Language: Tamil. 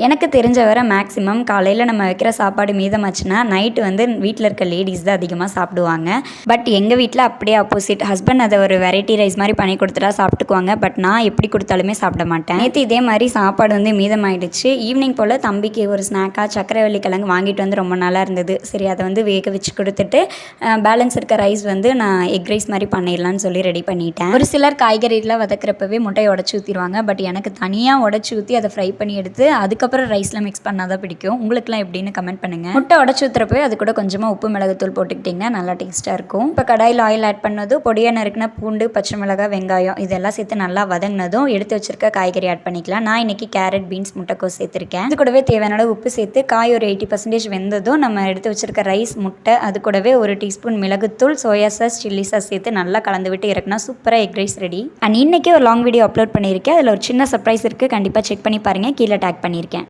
எனக்கு தெரிஞ்ச வர மேக்ஸிமம் காலையில் நம்ம வைக்கிற சாப்பாடு மீதமாச்சுன்னா நைட்டு வந்து வீட்டில் இருக்க லேடிஸ் தான் அதிகமாக சாப்பிடுவாங்க. பட் எங்கள் வீட்டில் அப்படியே ஆப்போசிட். ஹஸ்பண்ட் அதை ஒரு வெரைட்டி ரைஸ் மாதிரி பண்ணி கொடுத்துட்டா சாப்பிட்டுக்குவாங்க. பட் நான் எப்படி கொடுத்தாலுமே சாப்பிட மாட்டேன். நேற்று இதே மாதிரி சாப்பாடு வந்து மீதமாயிடுச்சு. ஈவினிங் போல் தம்பிக்கு ஒரு ஸ்நாக்காக சக்கரவள்ளி கிழங்கு வாங்கிட்டு வந்து ரொம்ப நல்லா இருந்தது. சரி, அதை வந்து வேக வச்சு கொடுத்துட்டு பேலன்ஸ் இருக்க ரைஸ் வந்து நான் எக் ரைஸ் மாதிரி பண்ணிடலான்னு சொல்லி ரெடி பண்ணிட்டேன். ஒரு சிலர் காய்கறிலாம் வதக்கிறப்பவே முட்டையை உடச்சி ஊற்றிடுவாங்க. பட் எனக்கு தனியாக உடச்சி ஊற்றி அதை ஃப்ரை பண்ணி எடுத்து அதுக்கப்புறம் ரைஸில் மிக்ஸ் பண்ணால் தான் பிடிக்கும். உங்களுக்குலாம் எப்படின்னு கமெண்ட் பண்ணுங்கள். முட்டை உடச்சி ஊற்றுறப்பவே அது கூட கொஞ்சமாக உப்பு மிளகுத்தூள் போட்டுக்கிட்டிங்கன்னா நல்லா டேஸ்ட்டாக இருக்கும். இப்போ கடாயில் ஆயில் ஆட் பண்ணதும் பொடியாக நறுக்கின பூண்டு, பச்சை மிளகாய், வெங்காயம் இதெல்லாம் சேர்த்து நல்லா வதங்கினதும் எடுத்து வச்சிருக்க காய்கறி ஆட் பண்ணிக்கலாம். நான் இன்றைக்கி கேரட், பீன்ஸ், முட்டைக்கோஸ் சேர்த்துருக்கேன். இது கூடவே தேவையான உப்பு சேர்த்து காய் ஒரு 80% வெந்ததும் நம்ம எடுத்து வச்சிருக்க ரைஸ், முட்டை, அது கூடவே ஒரு டீஸ்பூன் மிளகுத்தூள், சோயா சாஸ், சில்லி சாஸ் சேர்த்து நல்லா கலந்து விட்டு இறக்குனா சூப்பராக எக் ரைஸ் ரெடி. அண்ட் இன்றைக்கி ஒரு லாங் வீடியோ அப்லோட் பண்ணியிருக்கேன். அதில் ஒரு சின்ன சர்ப்ரைஸ் இருக்குது. கண்டிப்பாக செக் பண்ணி பாருங்கள். கீழே டேக் பண்ணியிருக்கேன்.